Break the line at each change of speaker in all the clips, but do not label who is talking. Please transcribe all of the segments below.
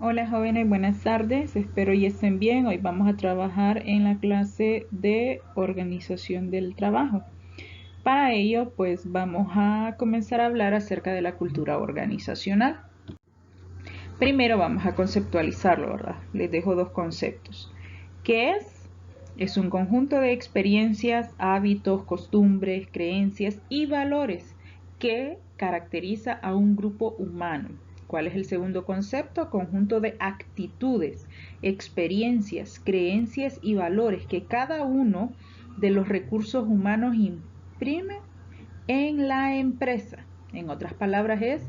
Hola jóvenes, buenas tardes, espero y estén bien. Hoy vamos a trabajar en la clase de organización del trabajo. Para ello, pues vamos a comenzar a hablar acerca de la cultura organizacional. Primero vamos a conceptualizarlo, ¿verdad? Les dejo dos conceptos. ¿Qué es? Es un conjunto de experiencias, hábitos, costumbres, creencias y valores que caracteriza a un grupo humano. ¿Cuál es el segundo concepto? Conjunto de actitudes, experiencias, creencias y valores que cada uno de los recursos humanos imprime en la empresa. En otras palabras, es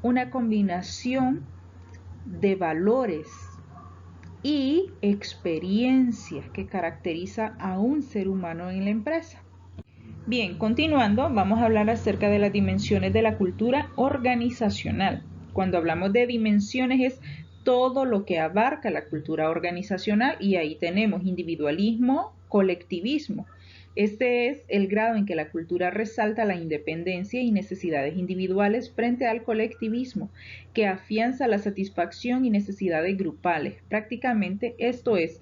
una combinación de valores y experiencias que caracteriza a un ser humano en la empresa. Bien, continuando, vamos a hablar acerca de las dimensiones de la cultura organizacional. Cuando hablamos de dimensiones es todo lo que abarca la cultura organizacional y ahí tenemos individualismo, colectivismo. Este es el grado en que la cultura resalta la independencia y necesidades individuales frente al colectivismo, que afianza la satisfacción y necesidades grupales. Prácticamente esto es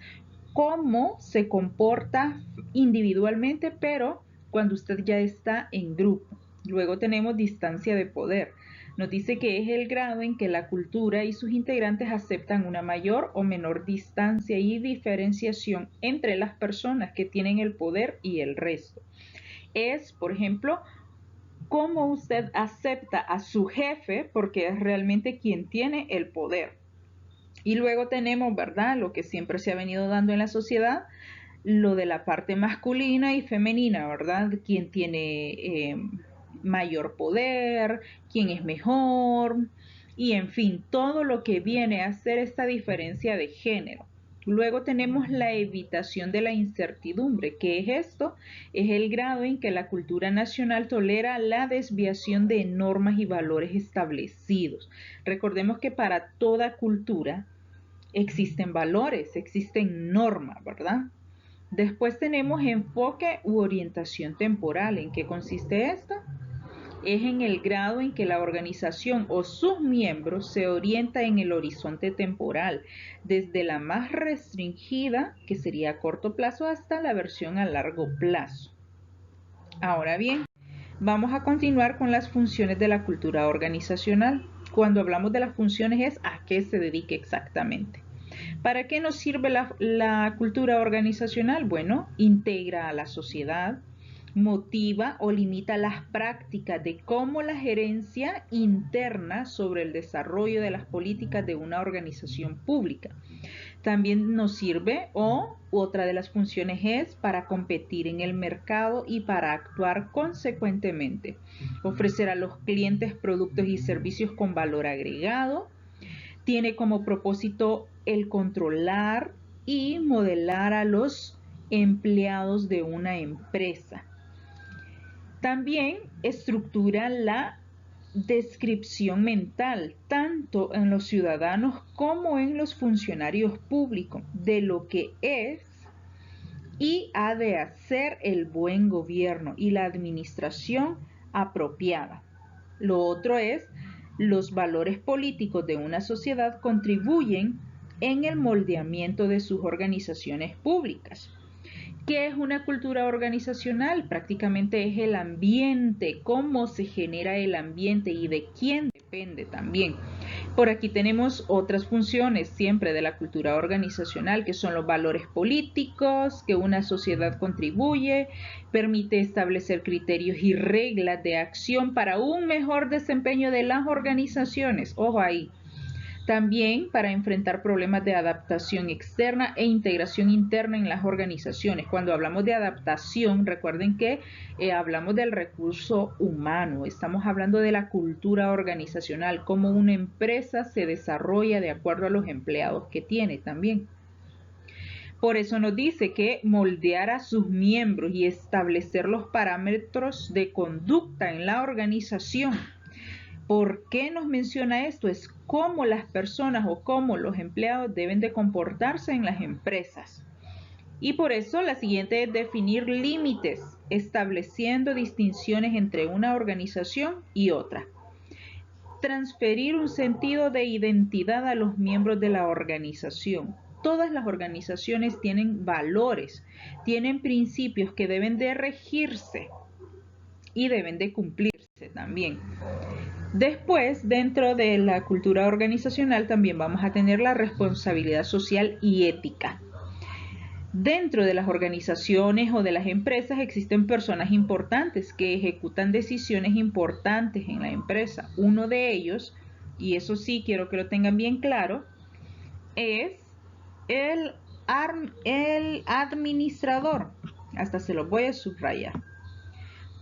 cómo se comporta individualmente, pero cuando usted ya está en grupo. Luego tenemos distancia de poder. Nos dice que es el grado en que la cultura y sus integrantes aceptan una mayor o menor distancia y diferenciación entre las personas que tienen el poder y el resto. Es, por ejemplo, cómo usted acepta a su jefe porque es realmente quien tiene el poder. Y luego tenemos, ¿verdad? Lo que siempre se ha venido dando en la sociedad, lo de la parte masculina y femenina, ¿verdad? Quién tiene mayor poder, quién es mejor, y en fin, todo lo que viene a ser esta diferencia de género. Luego tenemos la evitación de la incertidumbre. ¿Qué es esto? Es el grado en que la cultura nacional tolera la desviación de normas y valores establecidos. Recordemos que para toda cultura existen valores, existen normas, ¿verdad? Después tenemos enfoque u orientación temporal. ¿En qué consiste esto? Es en el grado en que la organización o sus miembros se orienta en el horizonte temporal, desde la más restringida, que sería a corto plazo, hasta la versión a largo plazo. Ahora bien, vamos a continuar con las funciones de la cultura organizacional. Cuando hablamos de las funciones es a qué se dedica exactamente. ¿Para qué nos sirve la cultura organizacional? Bueno, integra a la sociedad, motiva o limita las prácticas de cómo la gerencia interna sobre el desarrollo de las políticas de una organización pública. También nos sirve o otra de las funciones es para competir en el mercado y para actuar consecuentemente. Ofrecer a los clientes productos y servicios con valor agregado. Tiene como propósito el controlar y modelar a los empleados de una empresa. También estructura la descripción mental, tanto en los ciudadanos como en los funcionarios públicos, de lo que es y ha de hacer el buen gobierno y la administración apropiada. Lo otro es, los valores políticos de una sociedad contribuyen en el moldeamiento de sus organizaciones públicas. ¿Qué es una cultura organizacional? Prácticamente es el ambiente, cómo se genera el ambiente y de quién depende también. Por aquí tenemos otras funciones siempre de la cultura organizacional, que son los valores políticos, que una sociedad contribuye, permite establecer criterios y reglas de acción para un mejor desempeño de las organizaciones. Ojo ahí. También para enfrentar problemas de adaptación externa e integración interna en las organizaciones. Cuando hablamos de adaptación, recuerden que hablamos del recurso humano, estamos hablando de la cultura organizacional, cómo una empresa se desarrolla de acuerdo a los empleados que tiene también. Por eso nos dice que moldear a sus miembros y establecer los parámetros de conducta en la organización. ¿Por qué nos menciona esto? Es cómo las personas o cómo los empleados deben de comportarse en las empresas. Y por eso la siguiente es definir límites, estableciendo distinciones entre una organización y otra. transferir un sentido de identidad a los miembros de la organización. Todas las organizaciones tienen valores, tienen principios que deben de regirse y deben de cumplirse también. Después, dentro de la cultura organizacional también vamos a tener la responsabilidad social y ética. Dentro de las organizaciones o de las empresas existen personas importantes que ejecutan decisiones importantes en la empresa. Uno de ellos, y eso sí quiero que lo tengan bien claro, es el administrador. Hasta se lo voy a subrayar.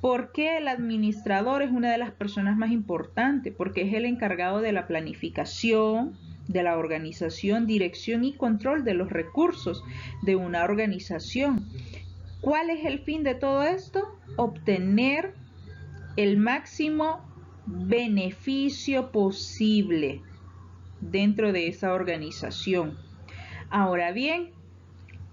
¿Por qué el administrador es una de las personas más importantes? Porque es el encargado de la planificación, de la organización, dirección y control de los recursos de una organización. ¿Cuál es el fin de todo esto? Obtener el máximo beneficio posible dentro de esa organización. Ahora bien,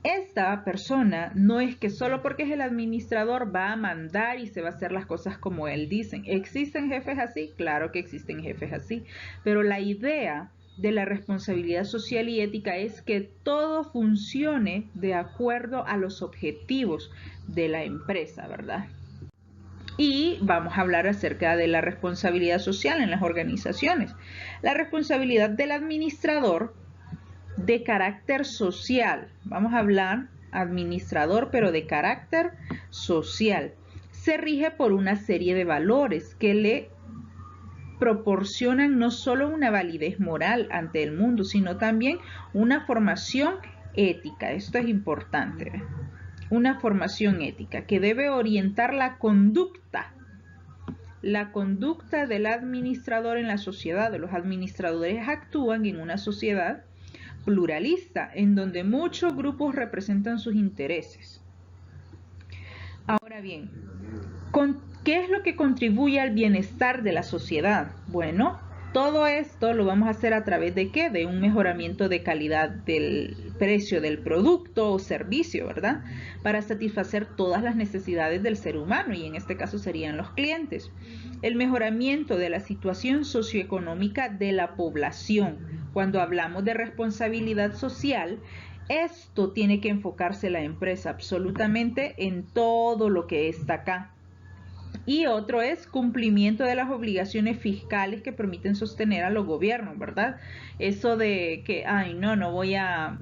esta persona no es que solo porque es el administrador va a mandar y se va a hacer las cosas como él dice. ¿Existen jefes así? Claro que existen jefes así, pero la idea de la responsabilidad social y ética es que todo funcione de acuerdo a los objetivos de la empresa, ¿verdad? Y vamos a hablar acerca de la responsabilidad social en las organizaciones. La responsabilidad del administrador de carácter social. Vamos a hablar administrador, pero de carácter social. Se rige por una serie de valores que le proporcionan no solo una validez moral ante el mundo, sino también una formación ética. Esto es importante. Una formación ética que debe orientar la conducta del administrador en la sociedad. Los administradores actúan en una sociedad pluralista, en donde muchos grupos representan sus intereses. Ahora bien, ¿qué es lo que contribuye al bienestar de la sociedad? Bueno, todo esto lo vamos a hacer a través de ¿qué? De un mejoramiento de calidad del precio del producto o servicio, ¿verdad? Para satisfacer todas las necesidades del ser humano, y en este caso serían los clientes. El mejoramiento de la situación socioeconómica de la población. Cuando hablamos de responsabilidad social, esto tiene que enfocarse la empresa absolutamente en todo lo que está acá. Y otro es cumplimiento de las obligaciones fiscales que permiten sostener a los gobiernos, ¿verdad? Eso de que, no voy a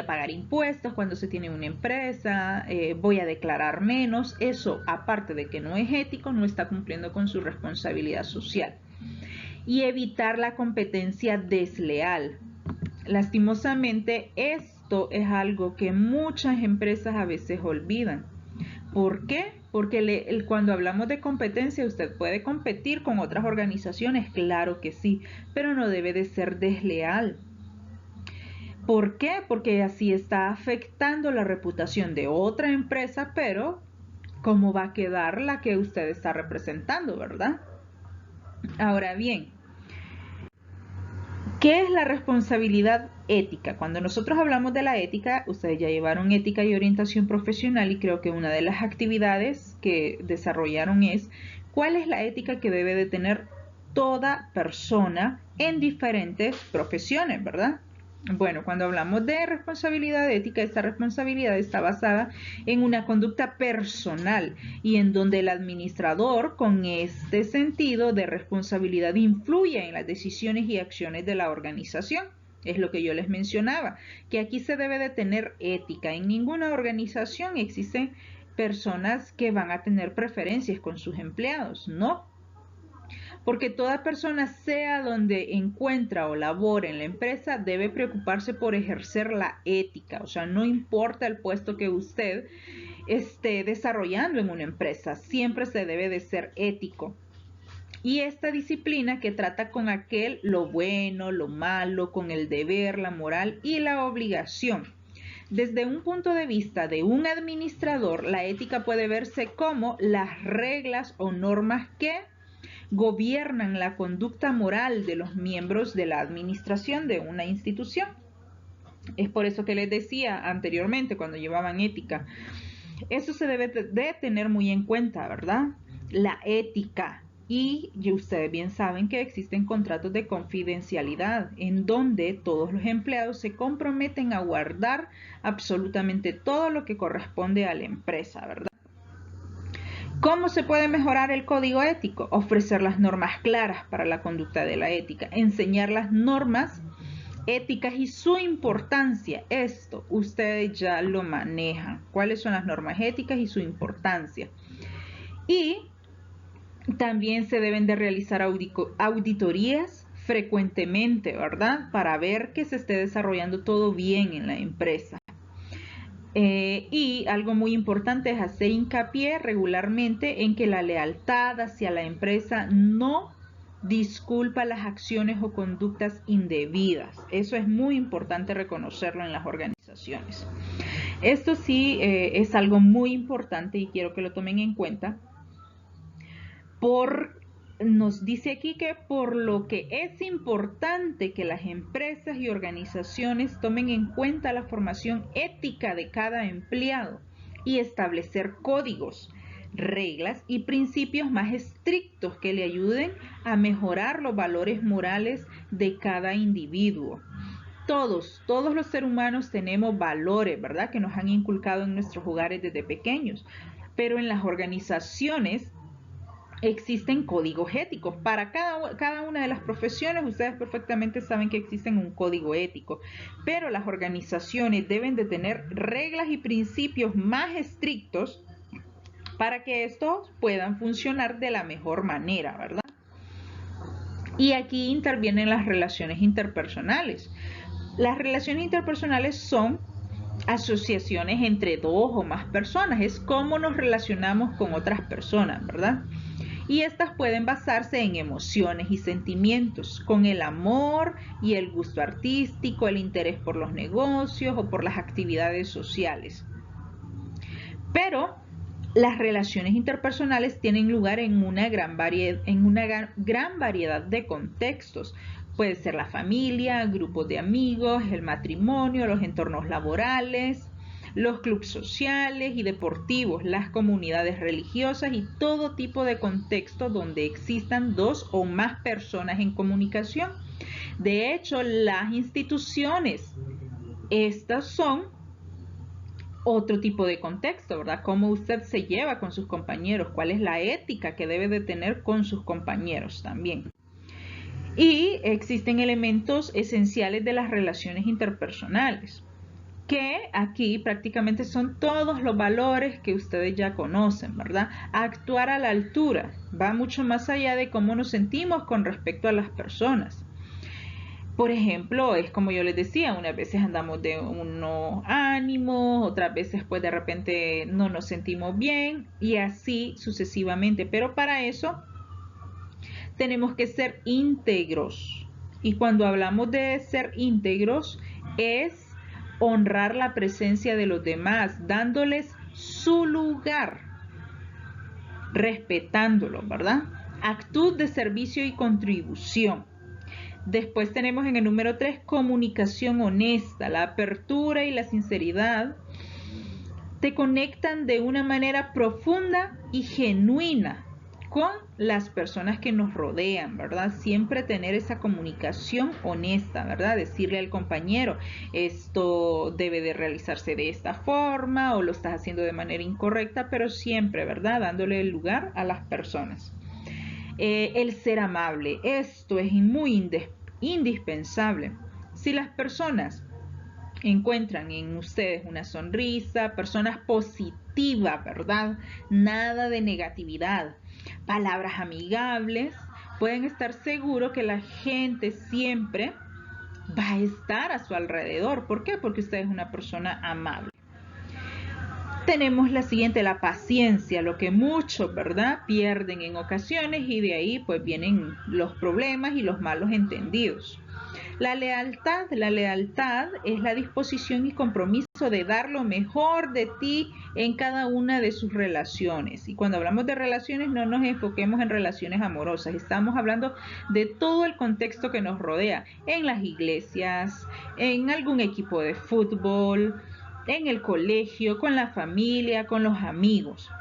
pagar impuestos cuando se tiene una empresa, voy a declarar menos. Eso, aparte de que no es ético, no está cumpliendo con su responsabilidad social. Y evitar la competencia desleal. Lastimosamente, esto es algo que muchas empresas a veces olvidan. ¿Por qué? Porque cuando hablamos de competencia, usted puede competir con otras organizaciones, claro que sí, pero no debe de ser desleal. ¿Por qué? Porque así está afectando la reputación de otra empresa, pero ¿cómo va a quedar la que usted está representando, verdad? Ahora bien, ¿qué es la responsabilidad ética? Cuando nosotros hablamos de la ética, ustedes ya llevaron ética y orientación profesional, y creo que una de las actividades que desarrollaron es ¿cuál es la ética que debe de tener toda persona en diferentes profesiones, verdad? Bueno, cuando hablamos de responsabilidad ética, esta responsabilidad está basada en una conducta personal y en donde el administrador, con este sentido de responsabilidad, influye en las decisiones y acciones de la organización. Es lo que yo les mencionaba, que aquí se debe de tener ética. En ninguna organización existen personas que van a tener preferencias con sus empleados, ¿no? Porque toda persona, sea donde encuentra o labora en la empresa, debe preocuparse por ejercer la ética. O sea, no importa el puesto que usted esté desarrollando en una empresa, siempre se debe de ser ético. Y esta disciplina que trata con lo bueno, lo malo, con el deber, la moral y la obligación. Desde un punto de vista de un administrador, la ética puede verse como las reglas o normas que gobiernan la conducta moral de los miembros de la administración de una institución. Es por eso que les decía anteriormente cuando llevaban ética, eso se debe de tener muy en cuenta, ¿verdad? La ética. Y ustedes bien saben que existen contratos de confidencialidad en donde todos los empleados se comprometen a guardar absolutamente todo lo que corresponde a la empresa, ¿verdad? ¿Cómo se puede mejorar el código ético? Ofrecer las normas claras para la conducta de la ética, enseñar las normas éticas y su importancia. Esto ustedes ya lo manejan. ¿Cuáles son las normas éticas y su importancia? Y también se deben de realizar auditorías frecuentemente, ¿verdad? Para ver que se esté desarrollando todo bien en la empresa. Y algo muy importante es hacer hincapié regularmente en que la lealtad hacia la empresa no disculpa las acciones o conductas indebidas. Eso es muy importante reconocerlo en las organizaciones. Esto sí es algo muy importante y quiero que lo tomen en cuenta. Nos dice aquí que por lo que es importante que las empresas y organizaciones tomen en cuenta la formación ética de cada empleado y establecer códigos, reglas y principios más estrictos que le ayuden a mejorar los valores morales de cada individuo. Todos los seres humanos tenemos valores, ¿verdad? Que nos han inculcado en nuestros hogares desde pequeños, pero en las organizaciones existen códigos éticos. Para cada una de las profesiones, ustedes perfectamente saben que existen un código ético, pero las organizaciones deben de tener reglas y principios más estrictos para que estos puedan funcionar de la mejor manera, ¿verdad? Y aquí intervienen las relaciones interpersonales. Las relaciones interpersonales son asociaciones entre dos o más personas, es cómo nos relacionamos con otras personas, ¿verdad? Y estas pueden basarse en emociones y sentimientos, con el amor y el gusto artístico, el interés por los negocios o por las actividades sociales. Pero las relaciones interpersonales tienen lugar en una gran variedad de contextos. Puede ser la familia, grupos de amigos, el matrimonio, los entornos laborales, los clubes sociales y deportivos, las comunidades religiosas y todo tipo de contextos donde existan dos o más personas en comunicación. De hecho, las instituciones, estas son otro tipo de contexto, ¿verdad? Cómo usted se lleva con sus compañeros, cuál es la ética que debe de tener con sus compañeros también. Y existen elementos esenciales de las relaciones interpersonales, que aquí prácticamente son todos los valores que ustedes ya conocen, ¿verdad? Actuar a la altura va mucho más allá de cómo nos sentimos con respecto a las personas. Por ejemplo, es como yo les decía, unas veces andamos de unos ánimos, otras veces pues de repente no nos sentimos bien y así sucesivamente. Pero para eso tenemos que ser íntegros. Y cuando hablamos de ser íntegros es honrar la presencia de los demás, dándoles su lugar, respetándolos, ¿verdad? Actitud de servicio y contribución. Después tenemos en el número 3, comunicación honesta. La apertura y la sinceridad te conectan de una manera profunda y genuina con las personas que nos rodean, ¿verdad? Siempre tener esa comunicación honesta, ¿verdad? Decirle al compañero, esto debe de realizarse de esta forma o lo estás haciendo de manera incorrecta, pero siempre, ¿verdad? Dándole el lugar a las personas. El ser amable, esto es muy indispensable. Si las personas encuentran en ustedes una sonrisa, personas positivas, ¿verdad? Nada de negatividad, palabras amigables, pueden estar seguros que la gente siempre va a estar a su alrededor. ¿Por qué? Porque usted es una persona amable. Tenemos la siguiente, la paciencia, lo que muchos, ¿verdad?, pierden en ocasiones y de ahí pues vienen los problemas y los malos entendidos. La lealtad es la disposición y compromiso de dar lo mejor de ti en cada una de sus relaciones. Y cuando hablamos de relaciones no nos enfoquemos en relaciones amorosas, estamos hablando de todo el contexto que nos rodea, en las iglesias, en algún equipo de fútbol, en el colegio, con la familia, con los amigos.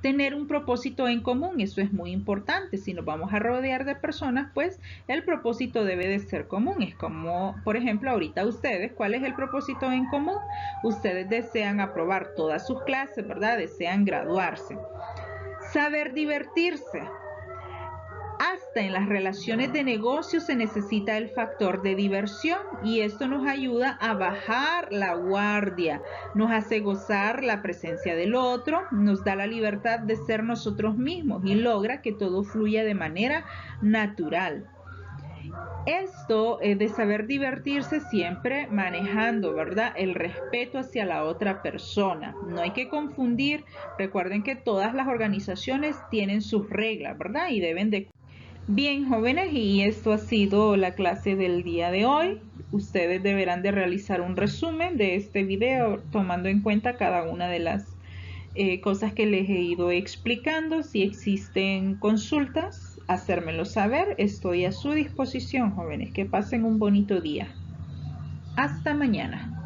tener un propósito en común, eso es muy importante. Si nos vamos a rodear de personas, pues el propósito debe de ser común. Es como, por ejemplo, ahorita ustedes, ¿cuál es el propósito en común? Ustedes desean aprobar todas sus clases, ¿verdad? Desean graduarse. Saber divertirse. Hasta en las relaciones de negocio se necesita el factor de diversión y esto nos ayuda a bajar la guardia, nos hace gozar la presencia del otro, nos da la libertad de ser nosotros mismos y logra que todo fluya de manera natural. Esto de saber divertirse siempre manejando, ¿verdad? El respeto hacia la otra persona. No hay que confundir, recuerden que todas las organizaciones tienen sus reglas, ¿verdad? Y deben de... Bien, jóvenes, y esto ha sido la clase del día de hoy. Ustedes deberán de realizar un resumen de este video tomando en cuenta cada una de las cosas que les he ido explicando. Si existen consultas, hacérmelo saber. Estoy a su disposición, jóvenes. Que pasen un bonito día. Hasta mañana.